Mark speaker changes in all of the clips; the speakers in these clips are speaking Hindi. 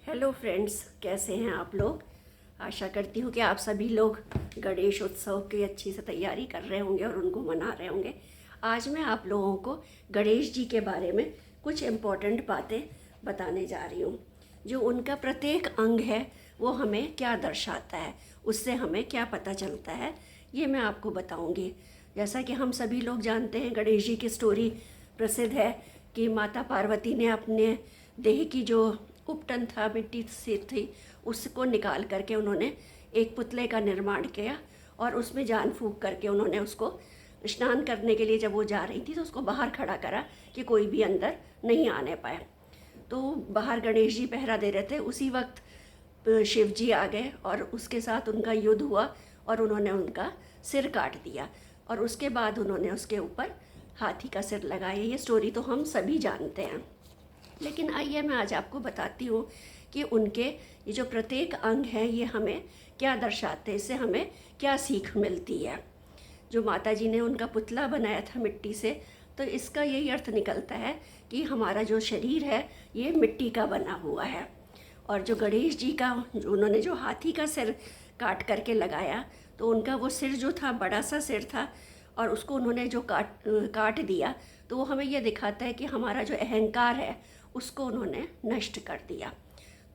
Speaker 1: हेलो फ्रेंड्स, कैसे हैं आप लोग। आशा करती हूँ कि आप सभी लोग गणेश उत्सव की अच्छी से तैयारी कर रहे होंगे और उनको मना रहे होंगे। आज मैं आप लोगों को गणेश जी के बारे में कुछ इम्पोर्टेंट बातें बताने जा रही हूँ। जो उनका प्रत्येक अंग है वो हमें क्या दर्शाता है, उससे हमें क्या पता चलता है, ये मैं आपको बताऊँगी। जैसा कि हम सभी लोग जानते हैं, गणेश जी की स्टोरी प्रसिद्ध है कि माता पार्वती ने अपने देह की जो उपटन था, मिट्टी से थी, उसको निकाल करके उन्होंने एक पुतले का निर्माण किया और उसमें जान फूंक करके उन्होंने उसको स्नान करने के लिए जब वो जा रही थी तो उसको बाहर खड़ा करा कि कोई भी अंदर नहीं आने पाए। तो बाहर गणेश जी पहरा दे रहे थे। उसी वक्त शिव जी आ गए और उसके साथ उनका युद्ध हुआ और उन्होंने उनका सिर काट दिया और उसके बाद उन्होंने उसके ऊपर हाथी का सिर लगाया। ये स्टोरी तो हम सभी जानते हैं, लेकिन आइए मैं आज आपको बताती हूँ कि उनके ये जो प्रत्येक अंग है ये हमें क्या दर्शाते हैं, इससे हमें क्या सीख मिलती है। जो माता जी ने उनका पुतला बनाया था मिट्टी से, तो इसका यही अर्थ निकलता है कि हमारा जो शरीर है ये मिट्टी का बना हुआ है। और जो गणेश जी का जो उन्होंने जो हाथी का सिर काट करके लगाया, तो उनका वो सिर जो था बड़ा सा सिर था और उसको उन्होंने जो काट दिया, तो वो हमें ये दिखाता है कि हमारा जो अहंकार है उसको उन्होंने नष्ट कर दिया।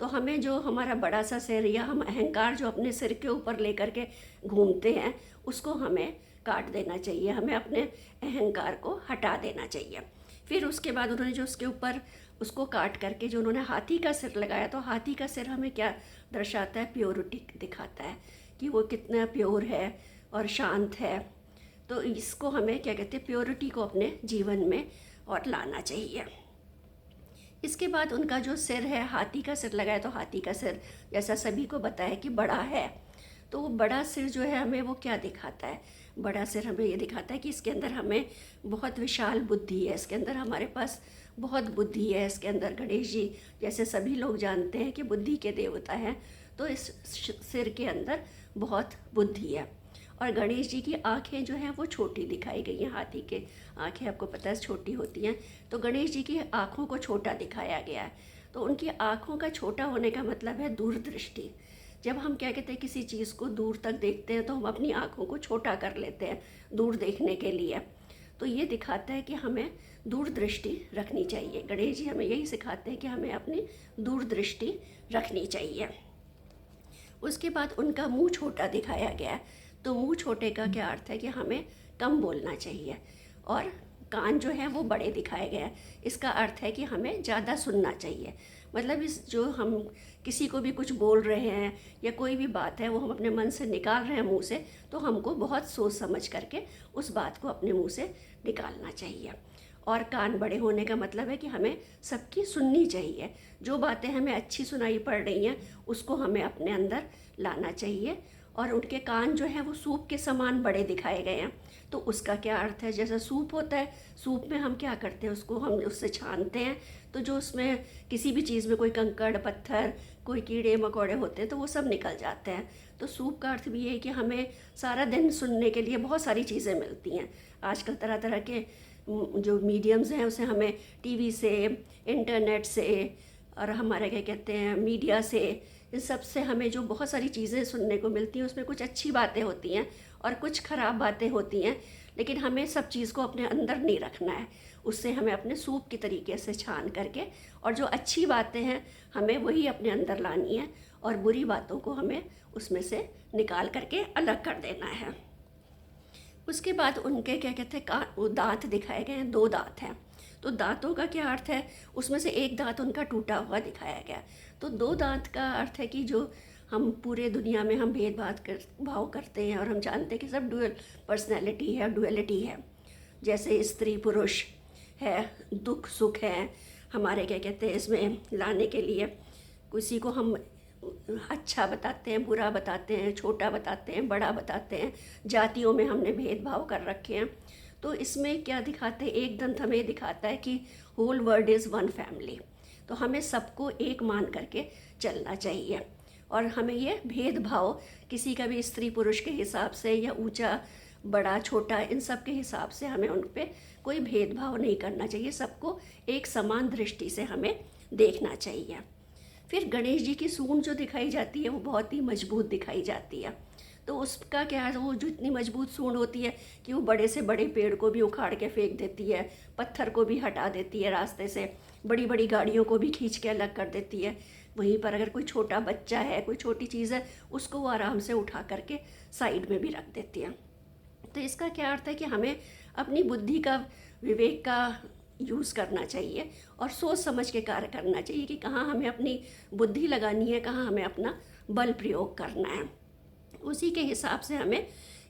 Speaker 1: तो हमें जो हमारा बड़ा सा सिर या हम अहंकार जो अपने सिर के ऊपर लेकर के घूमते हैं उसको हमें काट देना चाहिए, हमें अपने अहंकार को हटा देना चाहिए। फिर उसके बाद उन्होंने जो उसके ऊपर उसको काट करके जो उन्होंने हाथी का सिर लगाया, तो हाथी का सिर हमें क्या दर्शाता है, प्योरिटी दिखाता है कि वो कितना प्योर है और शांत है। तो इसको हमें क्या कहते हैं, प्योरिटी को अपने जीवन में और लाना चाहिए। इसके बाद उनका जो सिर है, हाथी का सिर लगाया, तो हाथी का सिर जैसा सभी को बताया कि बड़ा है। तो वो बड़ा सिर जो है हमें वो क्या दिखाता है, बड़ा सिर हमें ये दिखाता है कि इसके अंदर हमें बहुत विशाल बुद्धि है, इसके अंदर हमारे पास बहुत बुद्धि है। इसके अंदर गणेश जी जैसे सभी लोग जानते हैं कि बुद्धि के देवता हैं, तो इस सिर के अंदर बहुत बुद्धि है। और गणेश जी की आँखें जो हैं वो छोटी दिखाई गई हैं। हाथी के आँखें आपको पता है छोटी होती हैं, तो गणेश जी की आँखों को छोटा दिखाया गया है। तो उनकी आँखों का छोटा होने का मतलब है दूरदृष्टि। जब हम क्या कहते हैं किसी चीज़ को दूर तक देखते हैं तो हम अपनी आँखों को छोटा कर लेते हैं दूर देखने के लिए। तो ये दिखाता है कि हमें दूरदृष्टि रखनी चाहिए। गणेश जी हमें यही सिखाते हैं कि हमें अपनी दूरदृष्टि रखनी चाहिए। उसके बाद उनका मुंह छोटा दिखाया गया है। तो मुंह छोटे का क्या अर्थ है कि हमें कम बोलना चाहिए। और कान जो है वो बड़े दिखाए गए हैं, इसका अर्थ है कि हमें ज़्यादा सुनना चाहिए। मतलब इस जो हम किसी को भी कुछ बोल रहे हैं या कोई भी बात है वो हम अपने मन से निकाल रहे हैं मुंह से, तो हमको बहुत सोच समझ करके उस बात को अपने मुंह से निकालना चाहिए। और कान बड़े होने का मतलब है कि हमें सबकी सुननी चाहिए। जो बातें हमें अच्छी सुनाई पड़ रही हैं उसको हमें अपने अंदर लाना चाहिए। और उनके कान जो है वो सूप के समान बड़े दिखाए गए हैं। तो उसका क्या अर्थ है, जैसा सूप होता है, सूप में हम क्या करते हैं, उसको हम उससे छानते हैं, तो जो उसमें किसी भी चीज़ में कोई कंकड़ पत्थर कोई कीड़े मकोड़े होते हैं तो वो सब निकल जाते हैं। तो सूप का अर्थ भी ये है कि हमें सारा दिन सुनने के लिए बहुत सारी चीज़ें मिलती हैं। आजकल तरह तरह के जो मीडियम्स हैं उसे हमें टीवी से, इंटरनेट से और हमारे क्या कहते हैं मीडिया से, इन सब से हमें जो बहुत सारी चीज़ें सुनने को मिलती हैं उसमें कुछ अच्छी बातें होती हैं और कुछ ख़राब बातें होती हैं। लेकिन हमें सब चीज़ को अपने अंदर नहीं रखना है, उससे हमें अपने सूप की तरीके से छान करके और जो अच्छी बातें हैं हमें वही अपने अंदर लानी है और बुरी बातों को हमें उसमें से निकाल करके अलग कर देना है। उसके बाद उनके क्या कहते हैं वो दांत दिखाए गए हैं, 2 दांत हैं। तो दांतों का क्या अर्थ है, उसमें से एक दांत उनका टूटा हुआ दिखाया गया। तो 2 दांत का अर्थ है कि जो हम पूरे दुनिया में हम भाव करते हैं और हम जानते हैं कि सब डुअल पर्सनैलिटी है, डुअलिटी है। जैसे स्त्री पुरुष है, दुख सुख है, हमारे क्या कहते हैं इसमें लाने के लिए किसी को हम अच्छा बताते हैं, बुरा बताते हैं, छोटा बताते हैं, बड़ा बताते हैं। जातियों में हमने भेदभाव कर रखे हैं। तो इसमें क्या दिखाते हैं, एक दंत हमें दिखाता है कि whole world is one family. तो हमें सबको एक मान करके चलना चाहिए और हमें ये भेदभाव किसी का भी स्त्री पुरुष के हिसाब से या ऊंचा बड़ा छोटा इन सब के हिसाब से हमें उन पर कोई भेदभाव नहीं करना चाहिए। सबको एक समान दृष्टि से हमें देखना चाहिए। फिर गणेश जी की सूंड जो दिखाई जाती है वो बहुत ही मजबूत दिखाई जाती है। तो उसका क्या है, वो जो इतनी मजबूत सूंड होती है कि वो बड़े से बड़े पेड़ को भी उखाड़ के फेंक देती है, पत्थर को भी हटा देती है रास्ते से, बड़ी बड़ी गाड़ियों को भी खींच के अलग कर देती है। वहीं पर अगर कोई छोटा बच्चा है, कोई छोटी चीज़ है, उसको वो आराम से उठा करके साइड में भी रख देती है। तो इसका क्या अर्थ है कि हमें अपनी बुद्धि का, विवेक का यूज़ करना चाहिए और सोच समझ के कार्य करना चाहिए कि कहाँ हमें अपनी बुद्धि लगानी है, कहाँ हमें अपना बल प्रयोग करना है। उसी के हिसाब से हमें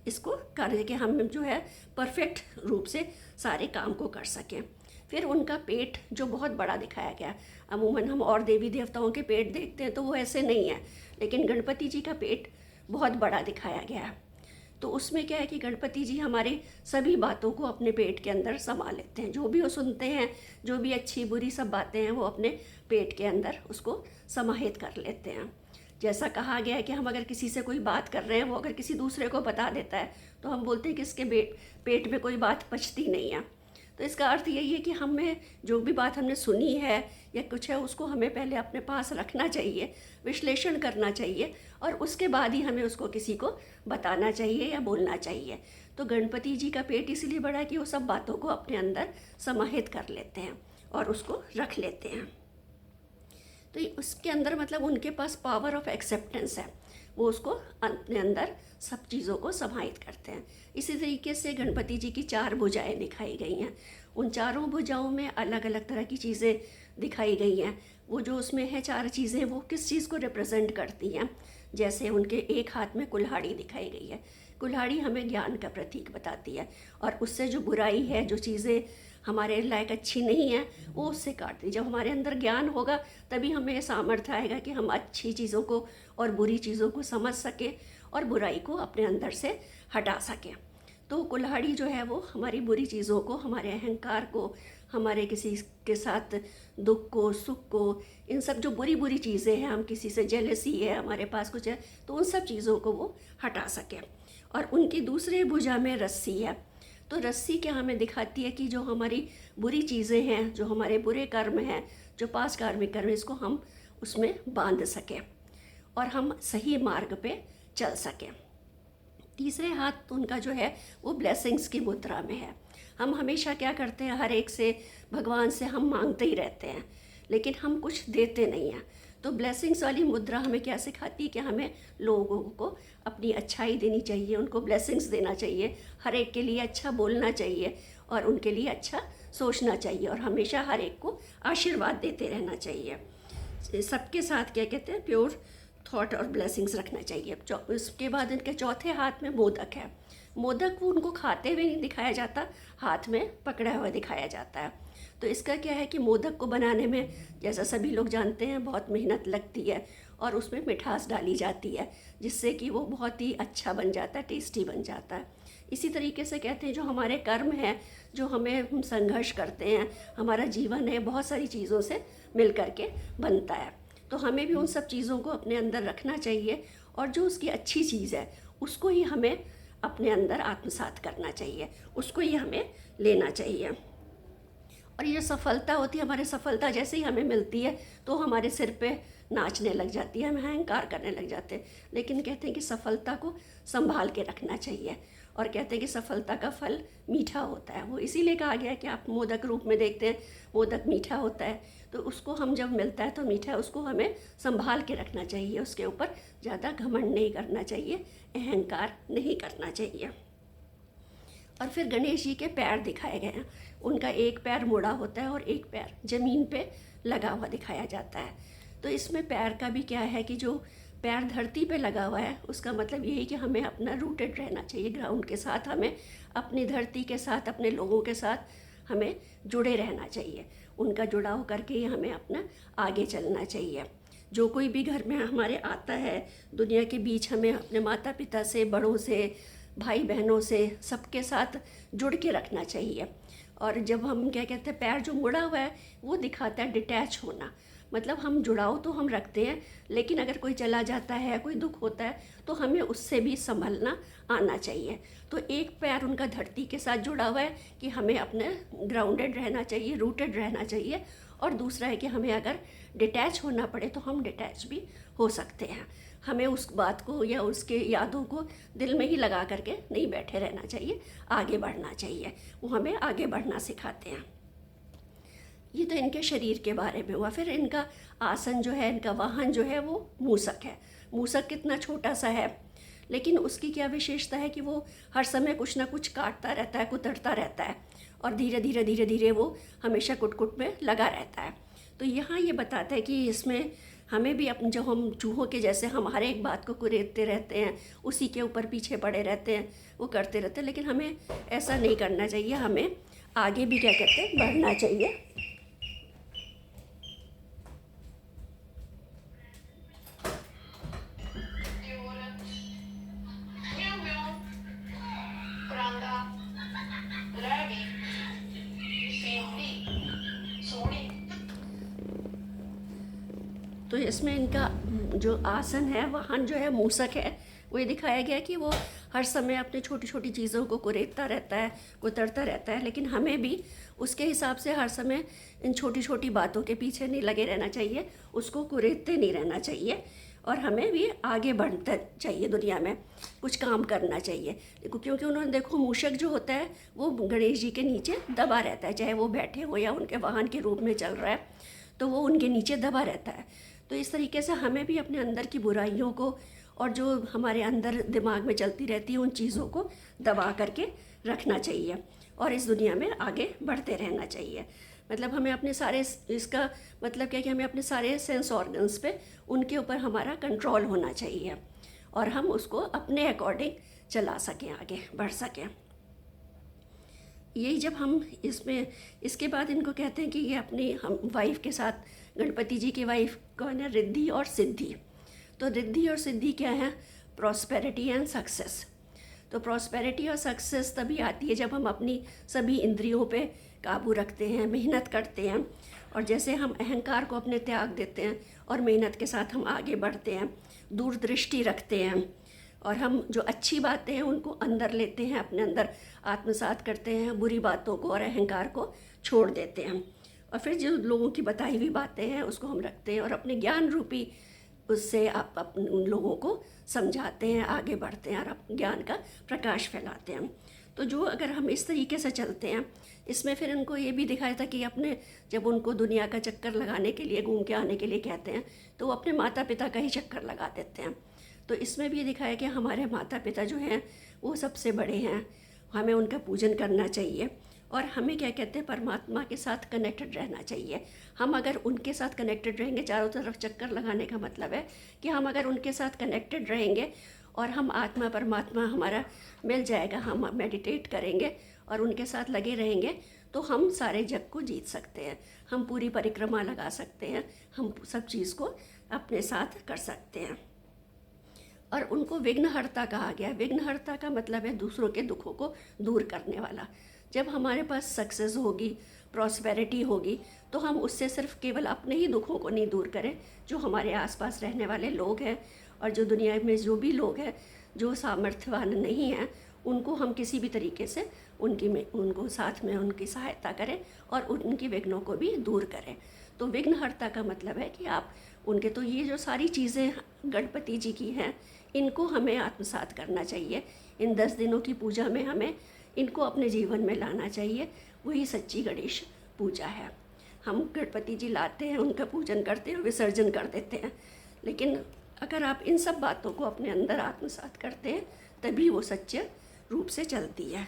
Speaker 1: इसको कर कि हम जो है परफेक्ट रूप से सारे काम को कर सकें। फिर उनका पेट जो बहुत बड़ा दिखाया गया, अमूमन हम और देवी देवताओं के पेट देखते हैं तो वो ऐसे नहीं है, लेकिन गणपति जी का पेट बहुत बड़ा दिखाया गया है। तो उसमें क्या है कि गणपति जी हमारे सभी बातों को अपने पेट के अंदर समा लेते हैं। जो भी वो सुनते हैं, जो भी अच्छी बुरी सब बातें हैं, वो अपने पेट के अंदर उसको समाहित कर लेते हैं। जैसा कहा गया है कि हम अगर किसी से कोई बात कर रहे हैं, वो अगर किसी दूसरे को बता देता है तो हम बोलते हैं कि इसके पेट में कोई बात पचती नहीं है। तो इसका अर्थ यही है कि हमें जो भी बात हमने सुनी है या कुछ है, उसको हमें पहले अपने पास रखना चाहिए, विश्लेषण करना चाहिए और उसके बाद ही हमें उसको किसी को बताना चाहिए या बोलना चाहिए। तो गणपति जी का पेट इसलिए बड़ा है कि वो सब बातों को अपने अंदर समाहित कर लेते हैं और उसको रख लेते हैं। तो उसके अंदर मतलब उनके पास पावर ऑफ एक्सेप्टेंस है, वो उसको अपने अंदर सब चीज़ों को समाहित करते हैं। इसी तरीके से गणपति जी की 4 भुजाएं दिखाई गई हैं। उन चारों भुजाओं में अलग अलग तरह की चीज़ें दिखाई गई हैं। वो जो उसमें है 4 चीज़ें, वो किस चीज़ को रिप्रेजेंट करती हैं। जैसे उनके एक हाथ में कुल्हाड़ी दिखाई गई है। कुल्हाड़ी हमें ज्ञान का प्रतीक बताती है और उससे जो बुराई है, जो चीज़ें हमारे लायक अच्छी नहीं है, वो उससे काट दी। जब हमारे अंदर ज्ञान होगा तभी हमें सामर्थ्य आएगा कि हम अच्छी चीज़ों को और बुरी चीज़ों को समझ सकें और बुराई को अपने अंदर से हटा सकें। तो कुल्हाड़ी जो है वो हमारी बुरी चीज़ों को, हमारे अहंकार को, हमारे किसी के साथ दुख को, सुख को, इन सब जो बुरी बुरी चीज़ें हैं, हम किसी से जेलसी है, हमारे पास कुछ है, तो उन सब चीज़ों को वो हटा सके। और उनकी दूसरे भुजा में रस्सी है। तो रस्सी क्या हमें दिखाती है कि जो हमारी बुरी चीज़ें हैं, जो हमारे बुरे कर्म हैं, जो पास कार्मिक कर्म, इसको हम उसमें बांध सकें और हम सही मार्ग पे चल सकें। तीसरे हाथ उनका जो है वो ब्लेसिंग्स की मुद्रा में है। हम हमेशा क्या करते हैं, हर एक से, भगवान से हम मांगते ही रहते हैं, लेकिन हम कुछ देते नहीं हैं। तो ब्लेसिंग्स वाली मुद्रा हमें क्या सिखाती है कि हमें लोगों को अपनी अच्छाई देनी चाहिए, उनको ब्लेसिंग्स देना चाहिए, हर एक के लिए अच्छा बोलना चाहिए और उनके लिए अच्छा सोचना चाहिए और हमेशा हर एक को आशीर्वाद देते रहना चाहिए। सबके साथ क्या कहते हैं, प्योर थॉट और ब्लेसिंग्स रखना चाहिए। उसके बाद इनके चौथे हाथ में मोदक है। मोदक वो उनको खाते हुए नहीं दिखाया जाता, हाथ में पकड़ा हुआ दिखाया जाता है। तो इसका क्या है कि मोदक को बनाने में, जैसा सभी लोग जानते हैं, बहुत मेहनत लगती है और उसमें मिठास डाली जाती है, जिससे कि वो बहुत ही अच्छा बन जाता है, टेस्टी बन जाता है। इसी तरीके से कहते हैं जो हमारे कर्म हैं, जो हम संघर्ष करते हैं, हमारा जीवन है, बहुत सारी चीज़ों से मिल करके बनता है। तो हमें भी उन सब चीज़ों को अपने अंदर रखना चाहिए और जो उसकी अच्छी चीज़ है उसको ही हमें अपने अंदर आत्मसात करना चाहिए, उसको ही हमें लेना चाहिए। और ये सफलता होती है, हमारे सफलता जैसे ही हमें मिलती है तो हमारे सिर पे नाचने लग जाती है, हम अहंकार करने लग जाते हैं। लेकिन कहते हैं कि सफलता को संभाल के रखना चाहिए और कहते हैं कि सफलता का फल मीठा होता है। वो इसीलिए कहा गया है कि आप मोदक रूप में देखते हैं, मोदक मीठा होता है, तो उसको हम जब मिलता है तो मीठा, उसको हमें संभाल के रखना चाहिए, उसके ऊपर ज़्यादा घमंड नहीं करना चाहिए, अहंकार नहीं करना चाहिए। और फिर गणेश जी के पैर दिखाए गए हैं। उनका एक पैर मुड़ा होता है और एक पैर ज़मीन पे लगा हुआ दिखाया जाता है। तो इसमें पैर का भी क्या है कि जो पैर धरती पे लगा हुआ है, उसका मतलब यही कि हमें अपना रूटेड रहना चाहिए ग्राउंड के साथ, हमें अपनी धरती के साथ, अपने लोगों के साथ हमें जुड़े रहना चाहिए। उनका जुड़ाव करके ही हमें अपना आगे चलना चाहिए। जो कोई भी घर में हमारे आता है दुनिया के बीच, हमें अपने माता पिता से, बड़ों से, भाई बहनों से, सबके साथ जुड़ के रखना चाहिए। और जब हम क्या कहते हैं, पैर जो मुड़ा हुआ है वो दिखाता है डिटैच होना, मतलब हम जुड़ाव तो हम रखते हैं, लेकिन अगर कोई चला जाता है, कोई दुख होता है, तो हमें उससे भी संभलना आना चाहिए। तो एक पैर उनका धरती के साथ जुड़ा हुआ है कि हमें अपने ग्राउंडेड रहना चाहिए, रूटेड रहना चाहिए और दूसरा है कि हमें अगर डिटैच होना पड़े तो हम डिटैच भी हो सकते हैं। हमें उस बात को या उसके यादों को दिल में ही लगा करके नहीं बैठे रहना चाहिए, आगे बढ़ना चाहिए। वो हमें आगे बढ़ना सिखाते हैं। ये तो इनके शरीर के बारे में हुआ। फिर इनका आसन जो है, इनका वाहन जो है वो मूसक है। मूसक कितना छोटा सा है, लेकिन उसकी क्या विशेषता है कि वो हर समय कुछ ना कुछ काटता रहता है, कुतरता रहता है, और धीरे धीरे धीरे धीरे वो हमेशा कुट में लगा रहता है। तो यहाँ ये बताता है कि इसमें हमें भी अपने, जो हम चूहों के जैसे हम हर एक बात को कुरेदते रहते हैं, उसी के ऊपर पीछे पड़े रहते हैं, वो करते रहते हैं, लेकिन हमें ऐसा नहीं करना चाहिए। हमें आगे भी क्या कहते हैं, बढ़ना चाहिए। तो इसमें इनका जो आसन है, वाहन जो है मूसक है, वो ये दिखाया गया कि वो हर समय अपने छोटी छोटी चीज़ों को कुरेदता रहता है, कुतरता रहता है, लेकिन हमें भी उसके हिसाब से हर समय इन छोटी छोटी बातों के पीछे नहीं लगे रहना चाहिए, उसको कुरेदते नहीं रहना चाहिए, और हमें भी आगे बढ़ना चाहिए, दुनिया में कुछ काम करना चाहिए। देखो, क्योंकि उन्होंने देखो मूषक जो होता है वो गणेश जी के नीचे दबा रहता है, चाहे वो बैठे हो या उनके वाहन के रूप में चल रहा है, तो वो उनके नीचे दबा रहता है। तो इस तरीके से हमें भी अपने अंदर की बुराइयों को और जो हमारे अंदर दिमाग में चलती रहती है उन चीज़ों को दबा करके रखना चाहिए, और इस दुनिया में आगे बढ़ते रहना चाहिए। मतलब हमें अपने सारे, इसका मतलब क्या है कि हमें अपने सारे सेंस ऑर्गन्स पे उनके ऊपर हमारा कंट्रोल होना चाहिए, और हम उसको अपने अकॉर्डिंग चला सकें, आगे बढ़ सकें। यही जब हम इसमें, इसके बाद इनको कहते हैं कि ये अपनी हम वाइफ के साथ, गणपति जी की वाइफ कौन है, रिद्धि और सिद्धि। तो रिद्धि और सिद्धि क्या है, प्रॉस्पेरिटी एंड सक्सेस। तो प्रॉस्पेरिटी और सक्सेस तभी आती है जब हम अपनी सभी इंद्रियों पे काबू रखते हैं, मेहनत करते हैं, और जैसे हम अहंकार को अपने त्याग देते हैं और मेहनत के साथ हम आगे बढ़ते हैं, दूरदृष्टि रखते हैं, और हम जो अच्छी बातें हैं उनको अंदर लेते हैं, अपने अंदर आत्मसात करते हैं, बुरी बातों को और अहंकार को छोड़ देते हैं, और फिर जो लोगों की बताई हुई बातें हैं उसको हम रखते हैं, और अपने ज्ञान रूपी उससे आप अपने उन लोगों को समझाते हैं, आगे बढ़ते हैं, और अपने ज्ञान का प्रकाश फैलाते हैं। तो जो अगर हम इस तरीके से चलते हैं, इसमें फिर उनको ये भी दिखाया था कि अपने, जब उनको दुनिया का चक्कर लगाने के लिए, घूम के आने के लिए कहते हैं, तो वो अपने माता पिता का ही चक्कर लगा देते हैं। तो इसमें भी दिखाया कि हमारे माता पिता जो हैं वो सबसे बड़े हैं, हमें उनका पूजन करना चाहिए, और हमें क्या कहते हैं, परमात्मा के साथ कनेक्टेड रहना चाहिए। हम अगर उनके साथ कनेक्टेड रहेंगे, चारों तरफ चक्कर लगाने का मतलब है कि हम अगर उनके साथ कनेक्टेड रहेंगे और हम आत्मा परमात्मा हमारा मिल जाएगा, हम मेडिटेट करेंगे और उनके साथ लगे रहेंगे, तो हम सारे जग को जीत सकते हैं, हम पूरी परिक्रमा लगा सकते हैं, हम सब चीज़ को अपने साथ कर सकते हैं। और उनको विघ्नहर्ता कहा गया। विघ्नहर्ता का मतलब है दूसरों के दुखों को दूर करने वाला। जब हमारे पास सक्सेस होगी, प्रॉस्पेरिटी होगी, तो हम उससे सिर्फ केवल अपने ही दुखों को नहीं दूर करें, जो हमारे आसपास रहने वाले लोग हैं और जो दुनिया में जो भी लोग हैं जो सामर्थ्यवान नहीं हैं, उनको हम किसी भी तरीके से उनको साथ में उनकी सहायता करें और उनकी विघ्नों को भी दूर करें। तो विघ्नहर्ता का मतलब है कि आप उनके, तो ये जो सारी चीज़ें गणपति जी की हैं, इनको हमें आत्मसात करना चाहिए। इन 10 दिनों की पूजा में हमें इनको अपने जीवन में लाना चाहिए। वही सच्ची गणेश पूजा है। हम गणपति जी लाते हैं, उनका पूजन करते हैं, विसर्जन कर देते हैं, लेकिन अगर आप इन सब बातों को अपने अंदर आत्मसात करते हैं, तभी वो सच्चे रूप से चलती है।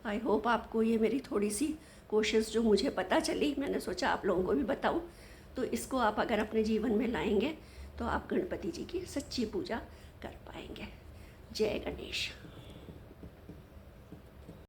Speaker 1: आई होप आपको ये मेरी थोड़ी सी कोशिश जो मुझे पता चली, मैंने सोचा आप लोगों को भी बताऊं, तो इसको आप अगर अपने जीवन में लाएंगे तो आप गणपति जी की सच्ची पूजा कर पाएंगे। जय गणेश।